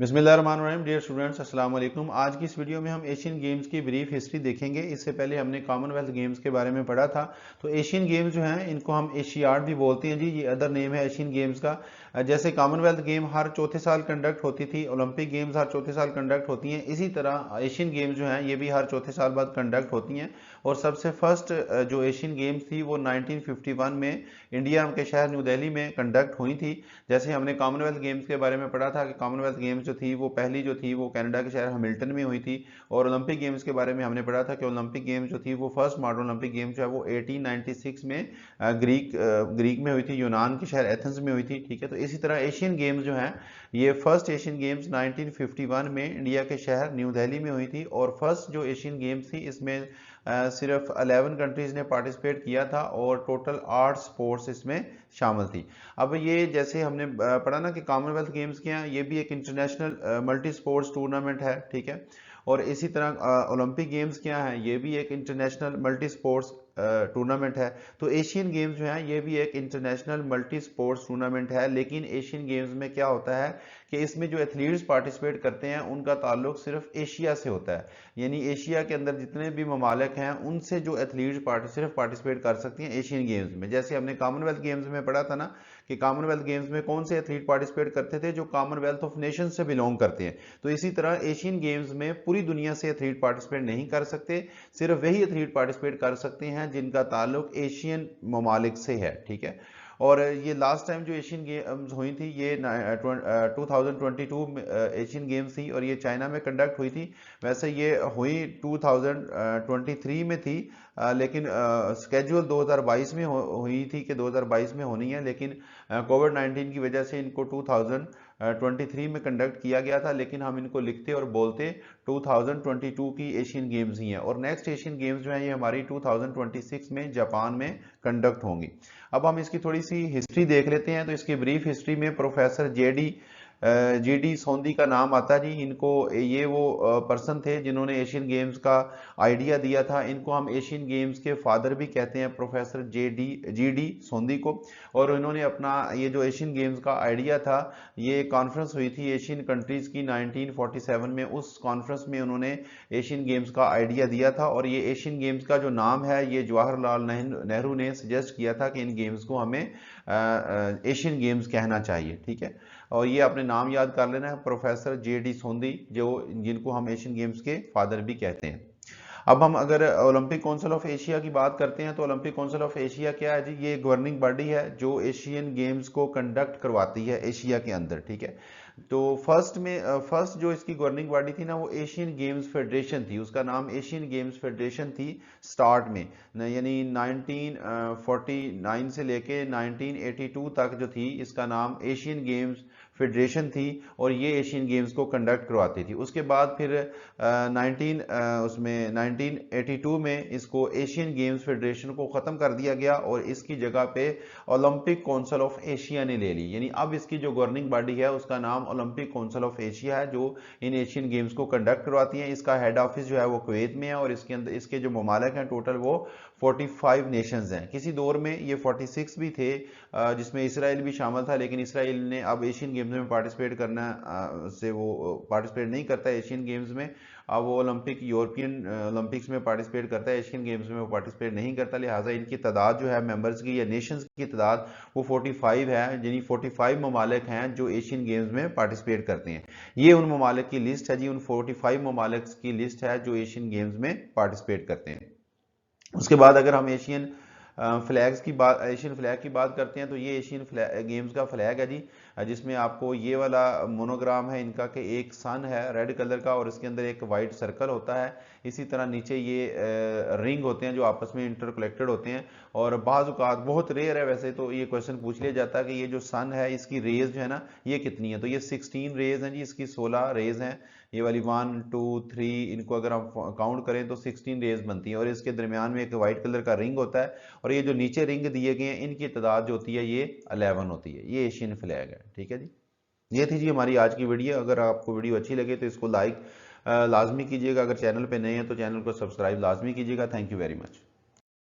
बिस्मिल्लाहिर्रहमानिर्रहीम। Dear students, अस्सलाम वालेकुम। आज की इस वीडियो में हम एशियन गेम्स की ब्रीफ हिस्ट्री देखेंगे। इससे पहले हमने कॉमनवेल्थ गेम्स के बारे में पढ़ा था। तो एशियन गेम्स जो हैं इनको हम एशियाड भी बोलते हैं जी, ये अदर नेम है एशियन गेम्स का। जैसे कॉमनवेल्थ गेम हर चौथे साल कंडक्ट होती थी, ओलंपिक गेम्स हर चौथे साल कंडक्ट होती हैं, इसी तरह एशियन गेम्स जो हैं ये भी हर चौथे साल बाद कंडक्ट होती हैं। और सबसे फर्स्ट जो एशियन गेम्स थी वो 1951 में इंडिया के शहर न्यू दिल्ली में कंडक्ट हुई थी। जैसे हमने कॉमनवेल्थ गेम्स के बारे में पढ़ा था कि कॉमनवेल्थ गेम्स जो थी वो पहली जो थी वो कनाडा के शहर हैमिल्टन में हुई थी। और ओलंपिक गेम्स के बारे में हमने पढ़ा था कि ओलंपिक गेम्स जो थी वो फर्स्ट मॉडर्न ओलंपिक गेम्स जो है वो 1896 में ग्रीक में हुई थी, यूनान के शहर एथेंस में हुई थी। ठीक है, तो इसी तरह एशियन गेम्स जो हैं ये फर्स्ट एशियन गेम्स 1951 में इंडिया के शहर न्यू दिल्ली में हुई थी। और फर्स्ट जो एशियन गेम्स थी इसमें सिर्फ 11 कंट्रीज ने पार्टिसिपेट किया था और टोटल 8 स्पोर्ट्स इसमें शामिल थी। अब ये जैसे हमने पढ़ा ना कि कॉमनवेल्थ गेम्स क्या है, ये भी एक इंटरनेशनल मल्टी स्पोर्ट्स टूर्नामेंट है। ठीक है, और इसी तरह ओलंपिक गेम्स क्या है, ये भी एक इंटरनेशनल मल्टी स्पोर्ट्स टूर्नामेंट है। तो एशियन गेम्स जो है ये भी एक इंटरनेशनल मल्टी स्पोर्ट्स टूर्नामेंट है। लेकिन एशियन गेम्स में क्या होता है कि इसमें जो एथलीट्स पार्टिसिपेट करते हैं उनका ताल्लुक सिर्फ एशिया से होता है, यानी एशिया के अंदर जितने भी ममालिक हैं उनसे जो एथलीट्स सिर्फ पार्टिसिपेट कर सकती हैं एशियन गेम्स में। जैसे हमने कॉमनवेल्थ गेम्स में पढ़ा था ना कि कॉमनवेल्थ गेम्स में कौन से एथलीट पार्टिसिपेट करते थे, जो कॉमनवेल्थ ऑफ नेशंस से बिलोंग करते हैं। तो इसी तरह एशियन गेम्स में पूरी दुनिया से एथलीट पार्टिसिपेट नहीं कर सकते, सिर्फ वही एथलीट पार्टिसिपेट कर सकते हैं जिनका ताल्लुक एशियन ममालिक से है। ठीक है, और ये लास्ट टाइम जो एशियन गेम्स हुई थी ये 2022 में एशियन गेम्स थी और ये चाइना में कंडक्ट हुई थी। वैसे ये हुई 2023 में थी, लेकिन स्केड्यूल 2022 में हुई थी कि 2022 में होनी है, लेकिन कोविड-19 की वजह से इनको 2023 में कंडक्ट किया गया था। लेकिन हम इनको लिखते और बोलते 2022 की एशियन गेम्स ही हैं। और नेक्स्ट एशियन गेम्स जो है ये हमारी 2026 में जापान में कंडक्ट होंगी। अब हम इसकी थोड़ी सी हिस्ट्री देख लेते हैं। तो इसकी ब्रीफ हिस्ट्री में प्रोफेसर जी डी सोंदी का नाम आता है जी। इनको ये वो पर्सन थे जिन्होंने एशियन गेम्स का आइडिया दिया था। इनको हम एशियन गेम्स के फादर भी कहते हैं, प्रोफेसर जी डी सोंदी को। और इन्होंने अपना ये जो एशियन गेम्स का आइडिया था, ये कॉन्फ्रेंस हुई थी एशियन कंट्रीज की 1947 में। उस कॉन्फ्रेंस में उन्होंने एशियन गेम्स का आइडिया दिया था और ये एशियन गेम्स का जो नाम है ये जवाहरलाल नेहरू ने सजेस्ट किया था कि इन गेम्स को हमें एशियन गेम्स कहना चाहिए। ठीक है, और ये अपने नाम याद कर लेना है, प्रोफेसर जे.डी. सोंदी, जो जिनको हम एशियन गेम्स के फादर भी कहते हैं। अब हम अगर ओलंपिक काउंसिल ऑफ एशिया की बात करते हैं तो ओलंपिक काउंसिल ऑफ एशिया क्या है जी, ये गवर्निंग बॉडी है जो एशियन गेम्स को कंडक्ट करवाती है एशिया के अंदर। ठीक है, तो फर्स्ट जो इसकी गवर्निंग बॉडी थी ना वो एशियन गेम्स फेडरेशन थी, उसका नाम एशियन गेम्स फेडरेशन थी स्टार्ट में, यानी 1949 से लेके 1982 तक जो थी इसका नाम एशियन गेम्स फेडरेशन थी और ये एशियन गेम्स को कंडक्ट करवाती थी। उसके बाद फिर 1982 में इसको एशियन गेम्स फेडरेशन को ख़त्म कर दिया गया और इसकी जगह पे ओलंपिक काउंसिल ऑफ एशिया ने ले ली। यानी अब इसकी जो गवर्निंग बॉडी है उसका नाम ओलंपिक काउंसिल ऑफ एशिया है, जो इन एशियन गेम्स को कंडक्ट करवाती है। इसका हेड ऑफिस जो है वो कुवैत में है और इसके अंदर इसके जो ममालिक हैं टोटल वो 45 नेशंस हैं। किसी दौर में ये 46 भी थे, जिसमें इसराइल भी शामिल था, लेकिन इसराइल ने अब एशियन गेम्स में पार्टिसिपेट करना से वो पार्टिसिपेट नहीं करता एशियन गेम्स में। अब वो यूरोपियन ओलंपिक्स में पार्टिसिपेट करता है, एशियन गेम्स में वो पार्टिसिपेट नहीं करता। लिहाजा इनकी तादाद जो है मेंबर्स की या नेशंस की तादाद वो 45 है, यानी 45 ममालिक हैं जो एशियन गेम्स में पार्टिसिपेट करते हैं। ये उन ममालिक की लिस्ट है जी, उन 45 ममालिक की लिस्ट है जो एशियन गेम्स में पार्टिसिपेट करते हैं। उसके बाद अगर हम एशियन फ्लैग की बात करते हैं तो ये एशियन गेम्स का फ्लैग है जी, जिसमें आपको ये वाला मोनोग्राम है इनका कि एक सन है रेड कलर का और इसके अंदर एक वाइट सर्कल होता है। इसी तरह नीचे ये रिंग होते हैं जो आपस में इंटरकनेक्टेड होते हैं। और बाज़ औक़ात बहुत रेयर है वैसे तो ये क्वेश्चन पूछ लिया जाता है कि ये जो सन है इसकी रेज जो है ना ये कितनी है, तो ये 16 रेज हैं जी, इसकी 16 रेज हैं। ये वाली 1 2 3 इनको अगर हम काउंट करें तो 16 रेज बनती हैं और इसके दरमियान में एक वाइट कलर का रिंग होता है और ये जो नीचे रिंग दिए गए हैं इनकी तादाद जो होती है ये 11 होती है। ये एशियन फ्लैग है। ठीक है जी, ये थी जी हमारी आज की वीडियो। अगर आपको वीडियो अच्छी लगे तो इसको लाइक लाजमी कीजिएगा, अगर चैनल पे नए हैं तो चैनल को सब्सक्राइब लाजमी कीजिएगा। Thank you very much.